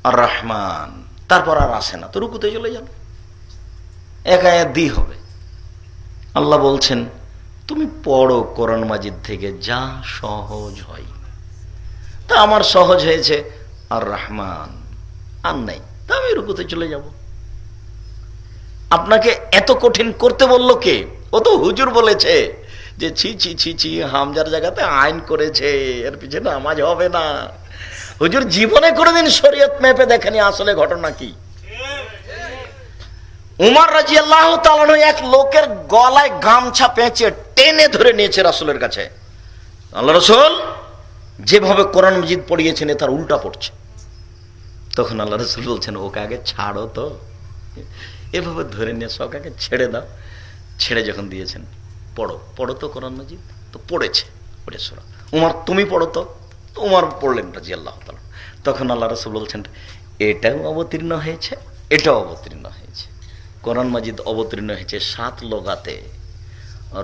আর রহমান, তারপর আর আসে না, তো রুকুতে চলে যান, এক আয়াত দিয়ে হবে। আল্লাহ বলছেন তুমি পড়ো কোরআন মাজিদ থেকে যা সহজ হয়। তা আমার সহজ হয়েছে আর রহমান, আর নাই, তা আমি রুকুতে চলে যাব। আপনাকে এত কঠিন করতে বললো কে? ও তো হুজুর বলেছে যে ছি ছি ছি ছি, হামজার জায়গাতে আইন করেছে, এর পিছনে নামাজ হবে না। হুজুর জীবনে কোনোদিন শরীয়ত মেপে দেখেনি আসলে ঘটনা কি। উমর রাদিয়াল্লাহু তাআলা আনহু এক লোকের গলায় গামছা পেঁচে টেনে ধরে নিয়েছে রাসূলের কাছে। আল্লাহ রাসূল যেভাবে কোরআন মাজিদ পড়িয়েছেন তার উল্টা পড়ছে। তখন আল্লাহ রাসূল বলছেন ওকে আগে ছাড়ো তো, এভাবে ধরে নিয়ে ওকে আগে ছেড়ে দাও। ছেড়ে যখন দিয়েছেন পড়ো পড়ো তো কোরআন মাজিদ, তো পড়েছে পড়ে সূরা। উমর তুমি পড়ো তো, উমর পড়লেন রাদিয়াল্লাহু তাআলা। তখন আল্লাহ রাসূল বলছেন এটাও অবতীর্ণ হয়েছে, এটাও অবতীর্ণ হয়েছে। কোরআন মাজিদ অবতীর্ণ হয়েছে 7 লোগাতে।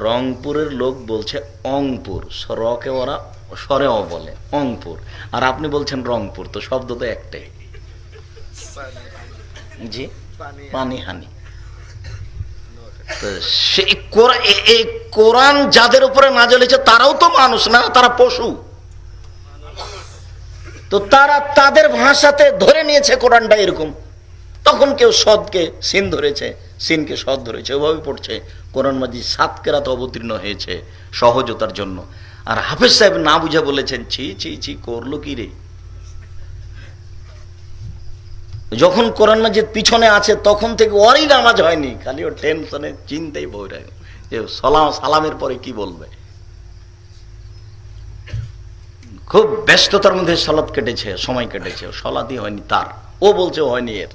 রংপুরের লোক বলছে অংপুর, রকে ওরা সরেও বলে অংপুর, আর আপনি বলছেন রংপুর, তো শব্দ তো একটাই, জি পানিহানি। সেই কোরআন যাদের উপরে নাযিল হয়েছে তারাও তো মানুষ না, তারা পশু। তো তারা তাদের ভাষাতে ধরে নিয়েছে কোরআনটা এরকম। তখন কেউ সদকে সিন ধরেছে, সিনকে সদ ধরেছে, ওভাবে পড়ছে। কোরআন মাজিদ 7 কেরাতে অবতীর্ণ হয়েছে সহজতার জন্য। আর হাফেজ সাহেব না বুঝা বলেছেন ছি ছি ছি, করলো কি রে। যখন কোরআন মাজিদ পিছনে আছে তখন থেকে ওরই নামাজ হয়নি, খালি ও টেনশনে চিন্তাই বই রাখে যে সালামের পরে কি বলবে। খুব ব্যস্ততার মধ্যে সালাত কেটেছে, সময় কেটেছে, সালাতই হয়নি তার। ও বলছে হয়নি এর।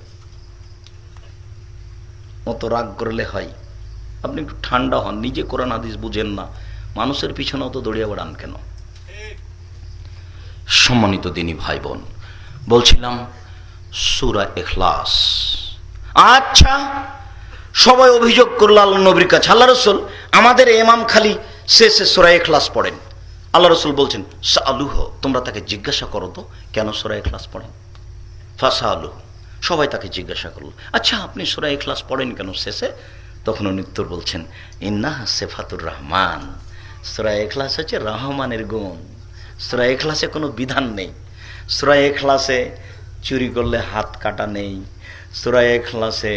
অত রাগ করলে হয়? আপনি একটু ঠান্ডা হন, নিজে কোরআন হাদিস বুঝেন না, মানুষের পিছনে অত দৌড়িয়ে বেড়ান কেন? সম্মানিত দিনী ভাই বোন, বলছিলাম সূরা ইখলাস। আচ্ছা, সবাই অভিযোগ করল আল্লাহ নবীর কাছে, আল্লাহ রাসূল আমাদের ইমাম খালি শেষে সূরা ইখলাস পড়েন। আল্লাহ রাসূল বলছেন সাআলুহু, তোমরা তাকে জিজ্ঞাসা করো তো কেন সূরা ইখলাস পড়েন। ফাসালুহু, সবাই তাকে জিজ্ঞাসা করল আচ্ছা আপনি সূরা ইখলাস পড়েন কেন শেষে? তখন উনি উত্তর বলছেন ইন্নাহা সিফাতুর রহমান, সূরা ইখলাস হচ্ছে রহমানের গুণ। সূরা ইখলাসে কোনো বিধান নেই। সূরা ইখলাসে চুরি করলে হাত কাটা নেই। সূরা ইখলাসে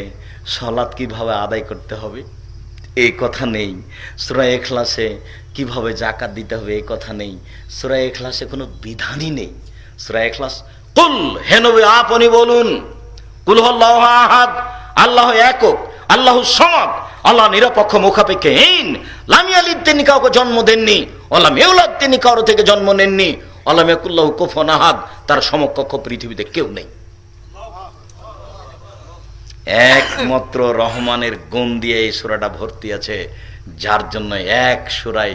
সালাত কিভাবে আদায় করতে হবে এই কথা নেই। সূরা ইখলাসে কিভাবে যাকাত দিতে হবে এই কথা নেই। সূরা ইখলাসে কোনো বিধানই নেই। সূরা ইখলাস কুল, হে নবী আপনি বলুন, কুল হুয়াল্লাহু আহাদ, আল্লাহ একক, আল্লাহু সামাদ, আল্লাহ নিরপেক্ষ মুখাপেক্ষহীন, লাম ইয়ালিদ, তিনি কাউকে জন্ম দেননি, ওয়ালাম ইউলাদ, তিনি কারো থেকে জন্ম নেননি, ওয়ালাম ইয়াকুল লাহু কুফুয়ান আহাদ, তার সমকক্ষ পৃথিবীতে কেউ নেই। একমাত্র রহমানের গুণ দিয়ে এই সূরাটা ভর্তি আছে, যার জন্য এক সূরায়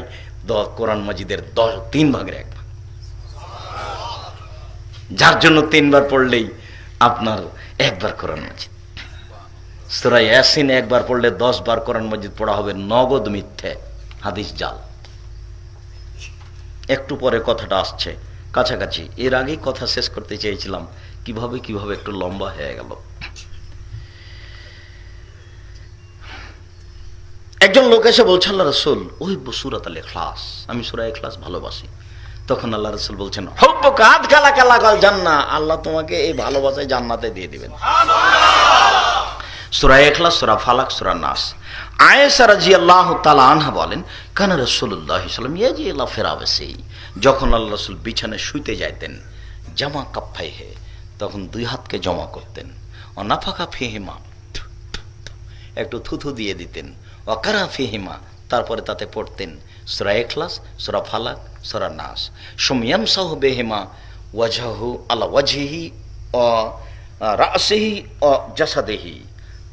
কোরআন মাজিদের 3 ভাগের 1 ভাগ, যার জন্য 3 বার পড়লেই আপনার 1 বার কোরআন মাজিদ। সূরা ইয়াসিন 1 বার পড়লে 10 বার কোরআন মাজিদ পড়া হবে। নগদ মিথ্যে, হাদিস জাল। একটু পরে কথাটা আসছে কাছাকাছি, এর আগেই কথা শেষ করতে চেয়েছিলাম, কিভাবে একটু লম্বা হয়ে গেল। একজন লোক এসে বলছে আল্লাহ রাসূল ওই সূরাতুল ইখলাস, আমি সূরা ইখলাস ভালোবাসি। তখন আল্লাহ রাসূল বলছেন হুব্বুকা আদখালাকা লাকাল জান্নাহ, আল্লাহ তোমাকে এই ভালোবাসায় জান্নাতে দিয়ে দিবেন। সূরা ইখলাস, সূরা ফালাক, সূরা নাস। আয়েশা রাদিয়াল্লাহু তাআলা আনহা বলেন কানা রাসূলুল্লাহ সাল্লাল্লাহু আলাইহি ওয়াসাল্লাম ইয়াজিলা ফিরাবাসি, যখন আল্লাহ রাসূল বিছানায় শুইতে যাইতেন, জামা কাফাইহে, তখন 2 হাতকে জমা করতেন, অনাফাকা ফিহিমা, একটু থুথু দিয়ে দিতেন, ওয়াকারা ফিহিমা, তারপরে তাতে পড়তেন সূরা ইখলাস, সূরা ফালাক, সূরা নাস। সুমিয়ামসাহু বিহিমা ওয়াজহু আলা ওয়াজহিহি ওয়া রাসিহি ওয়া জাসাদিহি,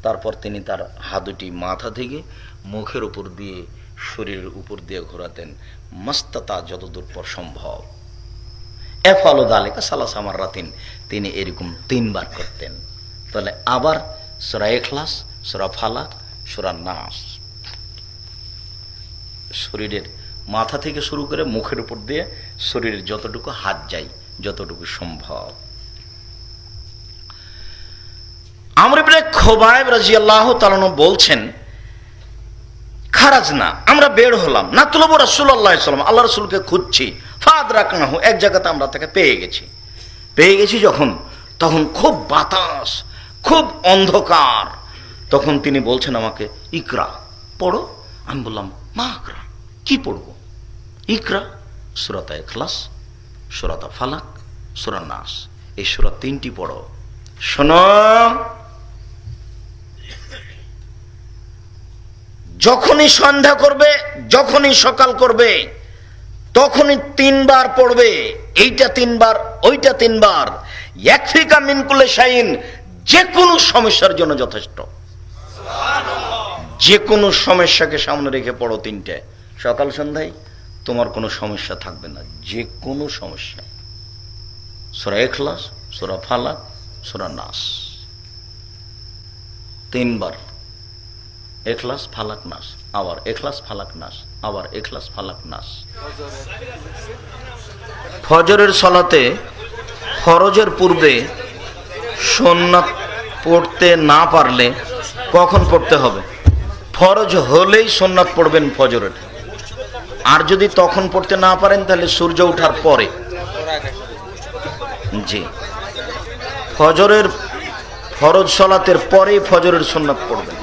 তারপর তিনি তার হাত দুটি মাথা থেকে মুখের উপর দিয়ে শরীরের উপর দিয়ে ঘোরাতেন, মাস্তাতা, যতদূর পর সম্ভব। এফালু যালিকা সালাসা মাররাতিন, তিনি এরকম 3 বার করতেন। তাহলে আবার সূরা ইখলাস, সূরা ফালাক, সূরা নাস, শরীরের মাথা থেকে শুরু করে মুখের উপর দিয়ে শরীরের যতটুকু হাত যায়, যতটুকু সম্ভব। খোবাইব রাদিয়াল্লাহু তাআলা আনহু বলছেন, খারাজ না, আমরা বের হলাম, নাতলুবু রাসূলুল্লাহ সাল্লাল্লাহু আলাইহি ওয়াসাল্লাম, আল্লাহ রাসূলকে খুঁজছি, ফাদরাকনাহু, এক জায়গাতে আমরা তাকে পেয়ে গেছি যখন, তখন খুব বাতাস, খুব অন্ধকার। তখন তিনি বলছেন আমাকে, ইকরা, পড়ো। আমি বললাম, মা আকরা, কি পড়বো? ইকরা সূরাত ইখলাস, সূরাত ফালাক, সূরা নাস, এই সূরা তিনটি পড়ো। শোনো, যখনই সন্ধ্যা করবে, যখনই সকাল করবে, তখনই 3 বার পড়বে, এইটা 3 বার, ওইটা 3 বার। ইয়াকফিকা মিন কুল্লি শাইইন, যে কোনো সমস্যার জন্য যথেষ্ট। যে কোনো সমস্যাকে সামনে রেখে পড়ো 3টে, সকাল সন্ধ্যায়, তোমার কোনো সমস্যা থাকবে না, যে কোনো সমস্যা। সূরা ইখলাস, সূরা ফালাক, সূরা নাস, 3 বার। ইখলাস, ফালাক, নাস, আবার ইখলাস, ফালাক, নাস, আবার ইখলাস, ফালাক, নাস। ফজরের সালাতে ফরজের পূর্বে সুন্নাত পড়তে না পারলে কখন পড়তে হবে? ফরজ হলেই সুন্নাত পড়বেন ফজরের। আর যদি তখন পড়তে না পারেন তাহলে সূর্য ওঠার পরে। জি, ফজরের ফরজ সালাতের পরেই ফজরের সুন্নাত পড়বেন।